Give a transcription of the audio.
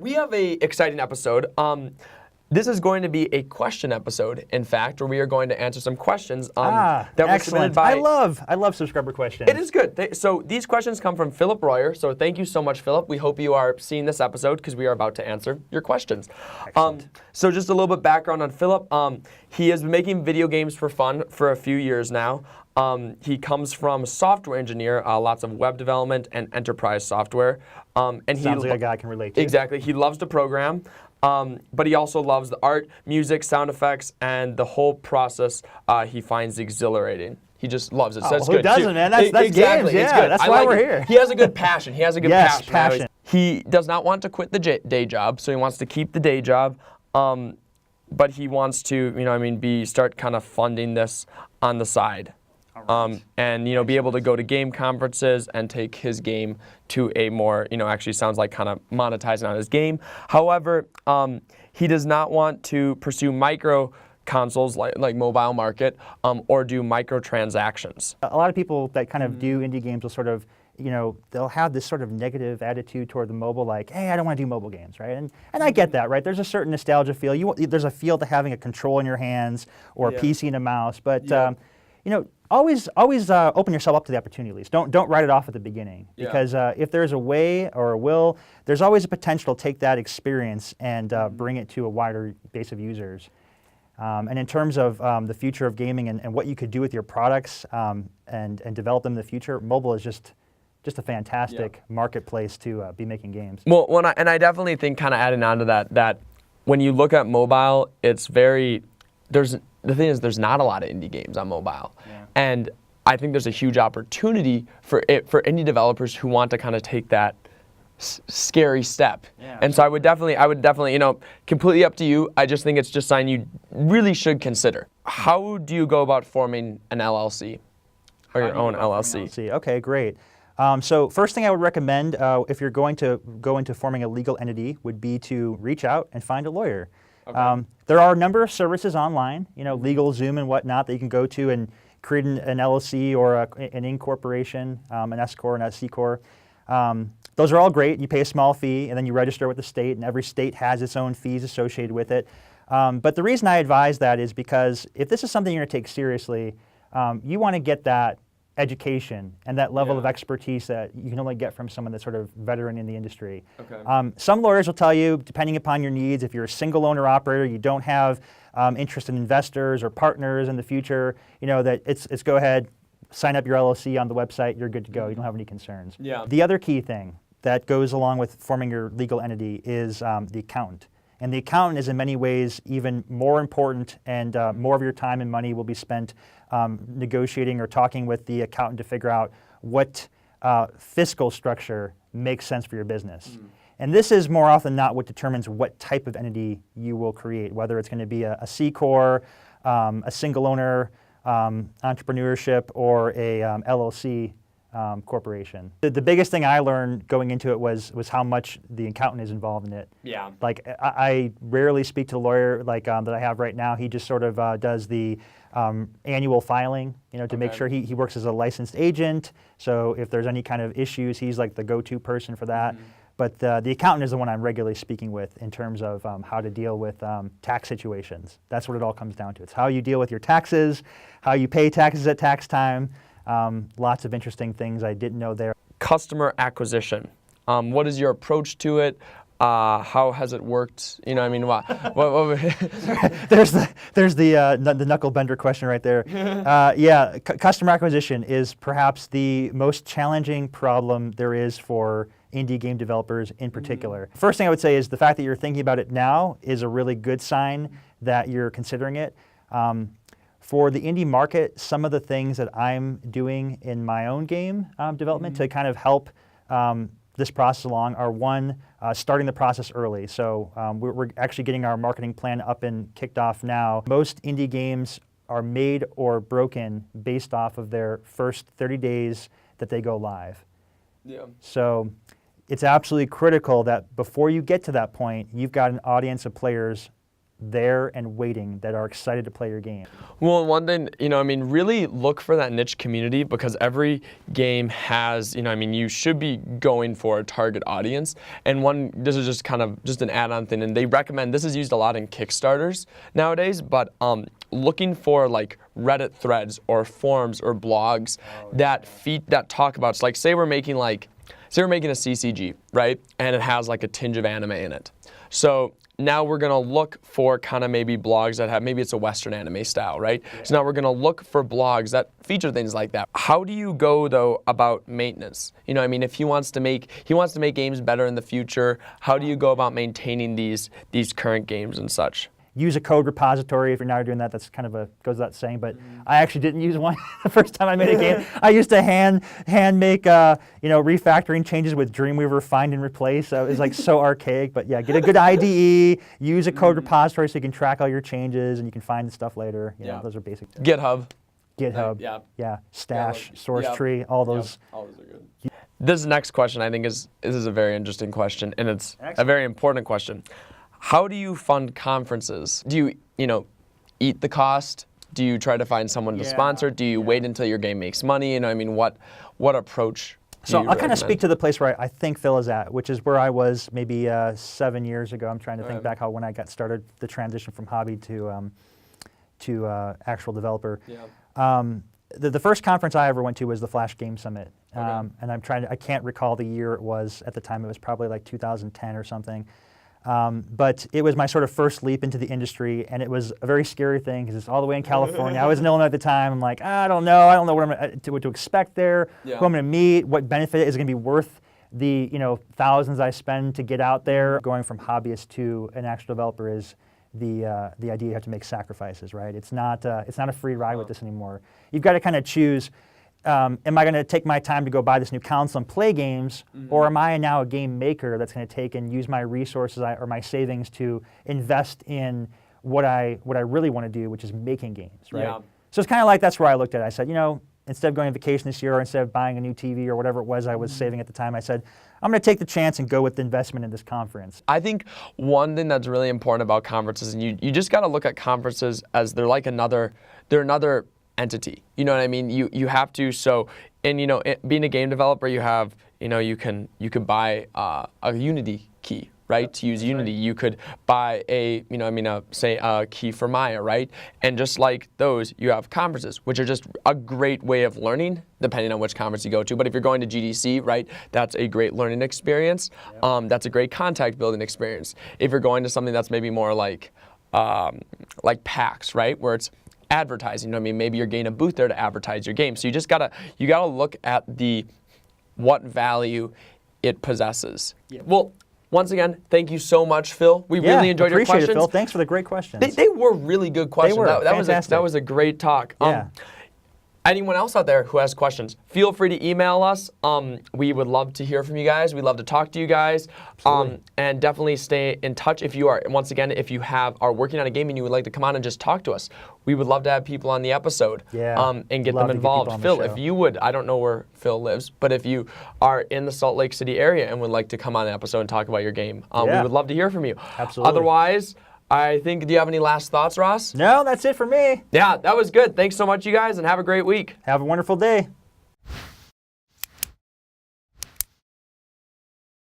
we have a exciting episode. This is going to be a question episode, in fact, where we are going to answer some questions that were submitted by... I love subscriber questions. It is good. So these questions come from Philip Royer. So thank you so much, Philip. We hope you are seeing this episode because we are about to answer your questions. So just a little bit background on Philip. He has been making video games for fun for a few years now. He comes from software engineer, lots of web development and enterprise software. And Sounds like a guy I can relate to. Exactly. He loves to program. But he also loves the art, music, sound effects, and the whole process he finds exhilarating. He just loves it. So it's who good. doesn't, man? That's exactly. games. It's Yeah, good. that's why we're here. He has a good passion. He has a good passion. He does not want to quit the day job, so he wants to keep the day job. But he wants to, start kind of funding this on the side. And be able to go to game conferences and take his game to a more, actually sounds like kind of monetizing on his game. However, he does not want to pursue micro consoles like mobile market or do microtransactions. A lot of people that kind of do indie games will sort of, they'll have this sort of negative attitude toward the mobile, like, hey, I don't want to do mobile games, right? And I get that, right? There's a certain nostalgia feel. There's a feel to having a control in your hands or a PC and a mouse, but always open yourself up to the opportunity at least. Don't write it off at the beginning, because if there's a way or a will, there's always a potential to take that experience and bring it to a wider base of users. And in terms of the future of gaming and what you could do with your products and develop them in the future, mobile is just a fantastic marketplace to be making games. Well, I definitely think, kind of adding on to that when you look at mobile, it's the thing is, there's not a lot of indie games on mobile, and I think there's a huge opportunity for indie developers who want to kind of take that scary step. And so I would definitely, completely up to you. I just think it's just something you really should consider. How do you go about forming an LLC or your own LLC? Okay, great. So first thing I would recommend if you're going to go into forming a legal entity would be to reach out and find a lawyer. Okay. There are a number of services online, LegalZoom and whatnot, that you can go to and create an LLC or an incorporation, an S corp, an C corp. Those are all great. You pay a small fee and then you register with the state, and every state has its own fees associated with it. But the reason I advise that is because if this is something you're going to take seriously, you want to get that education and that level of expertise that you can only get from someone that's sort of veteran in the industry. Okay. Some lawyers will tell you, depending upon your needs, if you're a single owner operator, you don't have interest in investors or partners in the future, that it's go ahead, sign up your LLC on the website, you're good to go, you don't have any concerns. Yeah. The other key thing that goes along with forming your legal entity is the accountant. And the accountant is in many ways even more important, and more of your time and money will be spent negotiating or talking with the accountant to figure out what fiscal structure makes sense for your business. And this is more often than not what determines what type of entity you will create, whether it's going to be a C corp, a single owner entrepreneurship, or a LLC corporation. The biggest thing I learned going into it was how much the accountant is involved in it. Yeah. Like I rarely speak to the lawyer that I have right now. He just sort of does the annual filing, to make sure he works as a licensed agent. So if there's any kind of issues, he's like the go-to person for that. But the accountant is the one I'm regularly speaking with in terms of how to deal with tax situations. That's what it all comes down to. It's how you deal with your taxes, how you pay taxes at tax time. Lots of interesting things I didn't know there. Customer acquisition. What is your approach to it? How has it worked? What? There's the knuckle bender question right there. Customer acquisition is perhaps the most challenging problem there is for indie game developers in particular. First thing I would say is the fact that you're thinking about it now is a really good sign that you're considering it. For the indie market, some of the things that I'm doing in my own game development to kind of help this process along are, one, starting the process early. So we're actually getting our marketing plan up and kicked off now. Most indie games are made or broken based off of their first 30 days that they go live. Yeah. So it's absolutely critical that before you get to that point, you've got an audience of players there and waiting that are excited to play your game. Well, one thing, really look for that niche community, because every game has, you should be going for a target audience. And this is just kind of just an add-on thing, and they recommend, this is used a lot in Kickstarters nowadays, but looking for like Reddit threads or forums or blogs that talk about, like say we're making a CCG, right? And it has like a tinge of anime in it. So now we're gonna look for kind of maybe blogs that have, maybe it's a Western anime style, right? Yeah. So now we're gonna look for blogs that feature things like that. How do you go though about maintenance? If he wants to make games better in the future, how do you go about maintaining these current games and such? Use a code repository if you're now doing that. That's kind of goes without saying, but I actually didn't use one the first time I made a game. I used to hand make refactoring changes with Dreamweaver find and replace. It was like so archaic, but yeah, get a good IDE, use a code repository so you can track all your changes and you can find the stuff later. Those are basic tips. GitHub, yeah, Stash, SourceTree, all those. All those are good. This next question I think is a very interesting question, and it's a very important question. How do you fund conferences? Do you, eat the cost? Do you try to find someone to sponsor? Do you wait until your game makes money? What approach do you I'll kind recommend? of speak to the place where I think Phil is at, which is where I was maybe 7 years ago. I'm trying to think back when I got started, the transition from hobby to actual developer. Yeah. The first conference I ever went to was the Flash Game Summit. And I can't recall the year it was at the time. It was probably like 2010 or something. But it was my sort of first leap into the industry, and it was a very scary thing because it's all the way in California. I was in Illinois at the time. I'm like, I don't know what to expect there, who I'm going to meet, what benefit is going to be worth the thousands I spend to get out there. Going from hobbyist to an actual developer is the idea you have to make sacrifices, right? It's not a free ride with this anymore. You've got to kind of choose. Am I going to take my time to go buy this new console and play games, or am I now a game maker that's going to take and use my resources or my savings to invest in what I really want to do, which is making games, right? Yeah. So it's kind of like that's where I looked at it. I said, instead of going on vacation this year, or instead of buying a new TV or whatever it was I was saving at the time, I said, I'm going to take the chance and go with the investment in this conference. I think one thing that's really important about conferences, and you just got to look at conferences as they're another entity. You know what I mean? You have to. So, and being a game developer, you have, you can buy a Unity key, right? To use Unity, you could buy say a key for Maya, right? And just like those, you have conferences, which are just a great way of learning, depending on which conference you go to. But if you're going to GDC, right, that's a great learning experience. That's a great contact building experience. If you're going to something that's maybe more like PAX, right, where it's advertising, maybe you're getting a booth there to advertise your game. So you just gotta look at what value it possesses. Yeah. Well, once again, thank you so much, Phil. We really enjoyed your questions. Appreciate it, Phil. Thanks for the great questions. They were really good questions. They were fantastic. That was a great talk. Yeah. Anyone else out there who has questions, feel free to email us. We would love to hear from you guys. We'd love to talk to you guys. And definitely stay in touch if you are working on a game and you would like to come on and just talk to us. We would love to have people on the episode and get them involved. Phil, if you would, I don't know where Phil lives, but if you are in the Salt Lake City area and would like to come on an episode and talk about your game, we would love to hear from you. Absolutely. Otherwise, I think, do you have any last thoughts, Ross? No, that's it for me. Yeah, that was good. Thanks so much, you guys, and have a great week. Have a wonderful day.